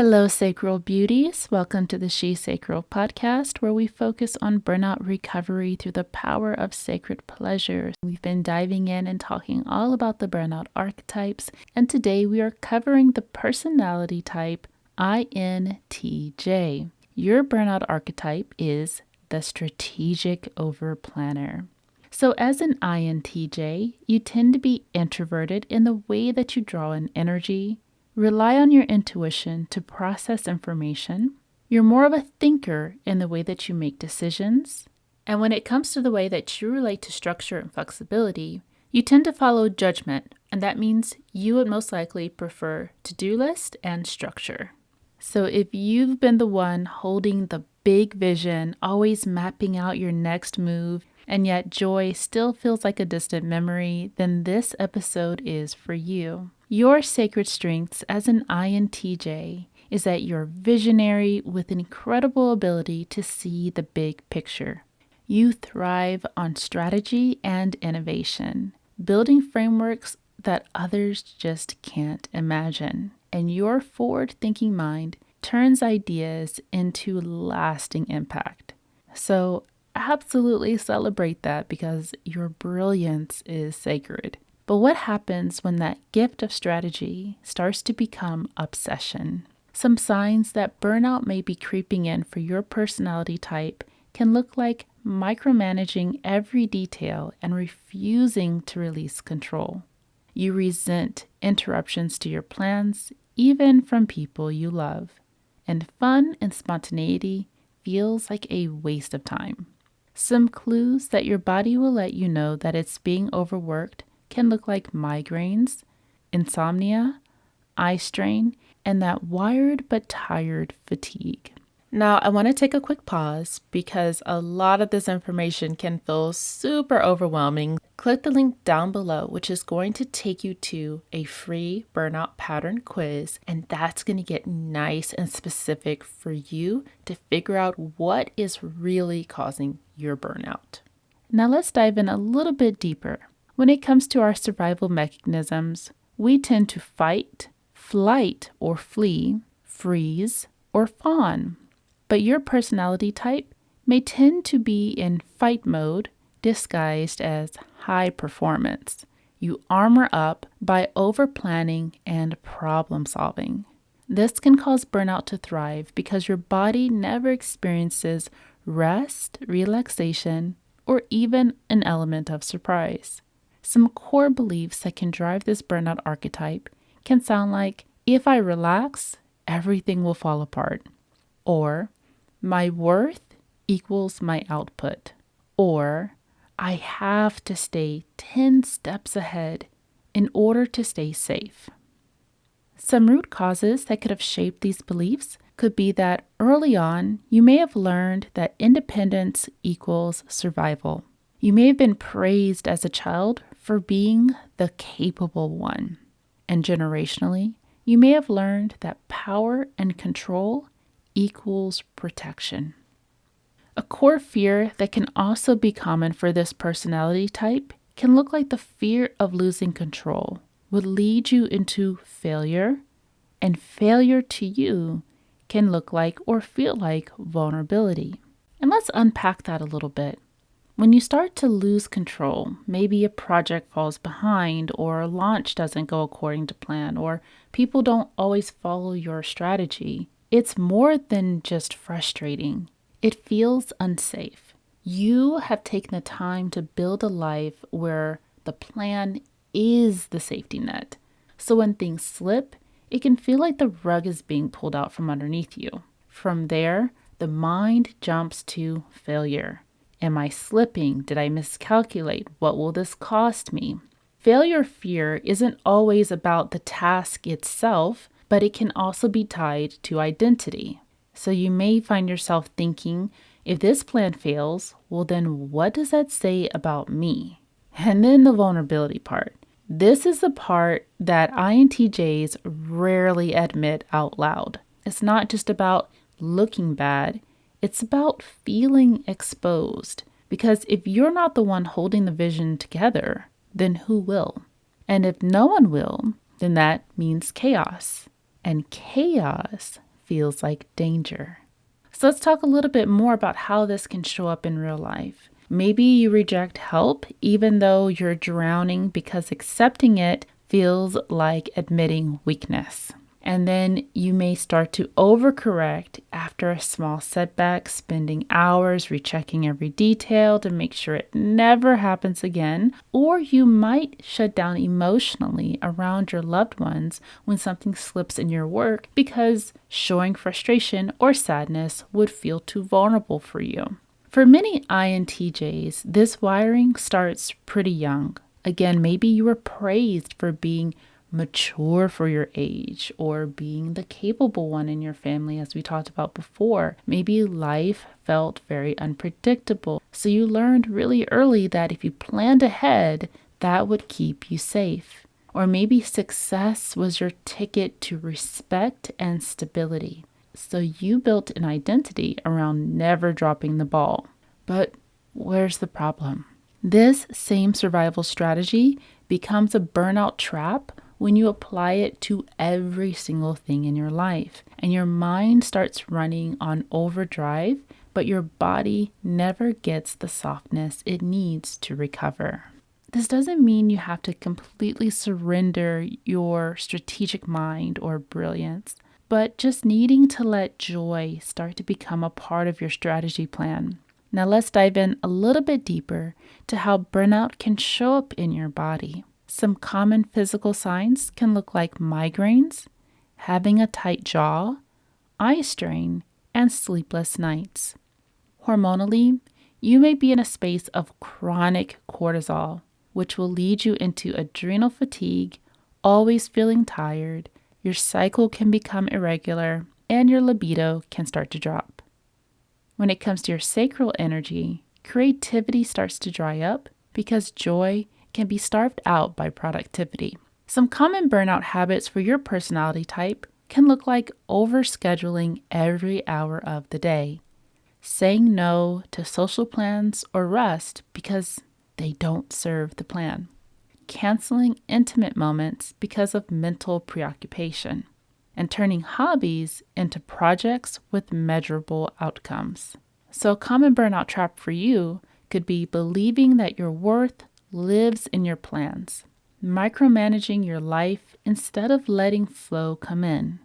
Hello, Sacral Beauties. Welcome to the She Sacral podcast, where we focus on burnout recovery through the power of sacred pleasures. We've been diving in and talking all about the burnout archetypes, and today we are covering the personality type INTJ. Your burnout archetype is the Strategic Overplanner. So as an INTJ, you tend to be introverted in the way that you draw in energy, rely on your intuition to process information. You're more of a thinker in the way that you make decisions. And when it comes to the way that you relate to structure and flexibility, you tend to follow judgment, and that means you would most likely prefer to-do list and structure. So if you've been the one holding the big vision, always mapping out your next move, and yet joy still feels like a distant memory, then this episode is for you. Your sacred strengths as an INTJ is that you're visionary with an incredible ability to see the big picture. You thrive on strategy and innovation, building frameworks that others just can't imagine. And your forward-thinking mind turns ideas into lasting impact. So absolutely celebrate that because your brilliance is sacred. But what happens when that gift of strategy starts to become obsession? Some signs that burnout may be creeping in for your personality type can look like micromanaging every detail and refusing to release control. You resent interruptions to your plans, even from people you love. And fun and spontaneity feels like a waste of time. Some clues that your body will let you know that it's being overworked can look like migraines, insomnia, eye strain, and that wired but tired fatigue. Now, I want to take a quick pause because a lot of this information can feel super overwhelming. Click the link down below, which is going to take you to a free burnout pattern quiz, and that's going to get nice and specific for you to figure out what is really causing your burnout. Now, let's dive in a little bit deeper. When it comes to our survival mechanisms, we tend to fight, flight or flee, freeze, or fawn. But your personality type may tend to be in fight mode, disguised as high performance. You armor up by overplanning and problem solving. This can cause burnout to thrive because your body never experiences rest, relaxation, or even an element of surprise. Some core beliefs that can drive this burnout archetype can sound like, if I relax, everything will fall apart. Or, my worth equals my output. Or, I have to stay 10 steps ahead in order to stay safe. Some root causes that could have shaped these beliefs could be that early on, you may have learned that independence equals survival. You may have been praised as a child for being the capable one. And generationally, you may have learned that power and control equals protection. A core fear that can also be common for this personality type can look like the fear of losing control would lead you into failure, and failure to you can look like or feel like vulnerability. And let's unpack that a little bit. When you start to lose control, maybe a project falls behind or a launch doesn't go according to plan or people don't always follow your strategy, it's more than just frustrating. It feels unsafe. You have taken the time to build a life where the plan is the safety net. So when things slip, it can feel like the rug is being pulled out from underneath you. From there, the mind jumps to failure. Am I slipping? Did I miscalculate? What will this cost me? Failure fear isn't always about the task itself, but it can also be tied to identity. So you may find yourself thinking, if this plan fails, well then what does that say about me? And then the vulnerability part. This is the part that INTJs rarely admit out loud. It's not just about looking bad. It's about feeling exposed, because if you're not the one holding the vision together, then who will? And if no one will, then that means chaos. And chaos feels like danger. So let's talk a little bit more about how this can show up in real life. Maybe you reject help even though you're drowning because accepting it feels like admitting weakness. And then you may start to overcorrect after a small setback, spending hours rechecking every detail to make sure it never happens again. Or you might shut down emotionally around your loved ones when something slips in your work because showing frustration or sadness would feel too vulnerable for you. For many INTJs, this wiring starts pretty young. Again, maybe you were praised for being mature for your age or being the capable one in your family, as we talked about before. Maybe life felt very unpredictable. So you learned really early that if you planned ahead, that would keep you safe. Or maybe success was your ticket to respect and stability. So you built an identity around never dropping the ball. But where's the problem? This same survival strategy becomes a burnout trap when you apply it to every single thing in your life, and your mind starts running on overdrive, but your body never gets the softness it needs to recover. This doesn't mean you have to completely surrender your strategic mind or brilliance, but just needing to let joy start to become a part of your strategy plan. Now let's dive in a little bit deeper to how burnout can show up in your body. Some common physical signs can look like migraines, having a tight jaw, eye strain, and sleepless nights. Hormonally, you may be in a space of chronic cortisol, which will lead you into adrenal fatigue, always feeling tired, your cycle can become irregular, and your libido can start to drop. When it comes to your sacral energy, creativity starts to dry up because joy can be starved out by productivity. Some common burnout habits for your personality type can look like overscheduling every hour of the day, saying no to social plans or rest because they don't serve the plan, canceling intimate moments because of mental preoccupation, and turning hobbies into projects with measurable outcomes. So a common burnout trap for you could be believing that your worth lives in your plans, micromanaging your life instead of letting flow come in.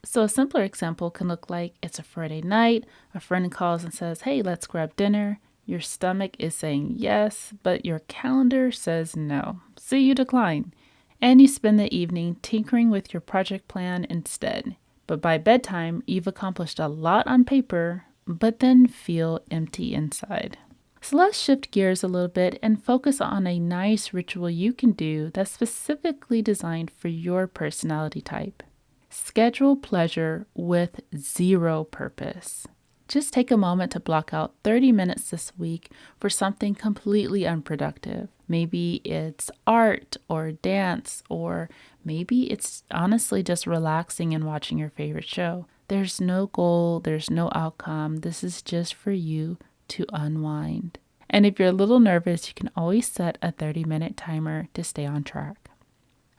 So a simpler example can look like it's a Friday night, a friend calls and says, "Hey, let's grab dinner." Your stomach is saying yes, but your calendar says no, so you decline. And you spend the evening tinkering with your project plan instead. But by bedtime, you've accomplished a lot on paper, but then feel empty inside. So let's shift gears a little bit and focus on a nice ritual you can do that's specifically designed for your personality type. Schedule pleasure with zero purpose. Just take a moment to block out 30 minutes this week for something completely unproductive. Maybe it's art or dance, or maybe it's honestly just relaxing and watching your favorite show. There's no goal, there's no outcome. This is just for you to unwind. And if you're a little nervous, you can always set a 30-minute timer to stay on track.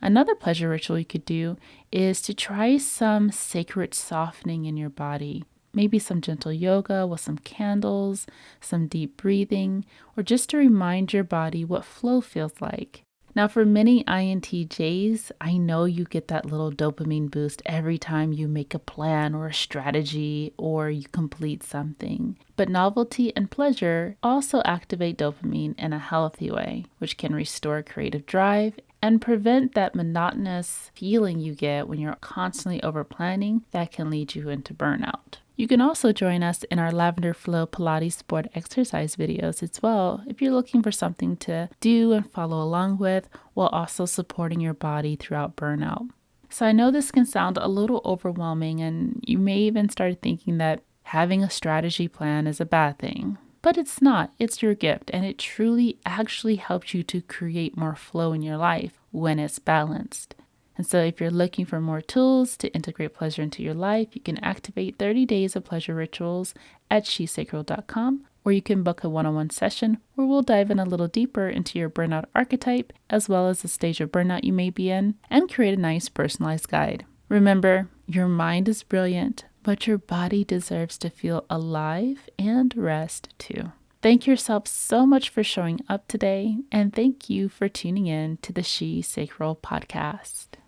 Another pleasure ritual you could do is to try some sacred softening in your body. Maybe some gentle yoga with some candles, some deep breathing, or just to remind your body what flow feels like. Now, for many INTJs, I know you get that little dopamine boost every time you make a plan or a strategy or you complete something. But novelty and pleasure also activate dopamine in a healthy way, which can restore creative drive and prevent that monotonous feeling you get when you're constantly overplanning that can lead you into burnout. You can also join us in our Lavender Flow Pilates board exercise videos as well if you're looking for something to do and follow along with while also supporting your body throughout burnout. So I know this can sound a little overwhelming, and you may even start thinking that having a strategy plan is a bad thing. But it's not. It's your gift, and it truly actually helps you to create more flow in your life when it's balanced. And so if you're looking for more tools to integrate pleasure into your life, you can activate 30 days of pleasure rituals at shesacral.com, or you can book a one-on-one session where we'll dive in a little deeper into your burnout archetype, as well as the stage of burnout you may be in, and create a nice personalized guide. Remember, your mind is brilliant, but but your body deserves to feel alive and rest too. Thank yourself so much for showing up today, and thank you for tuning in to the She Sacral podcast.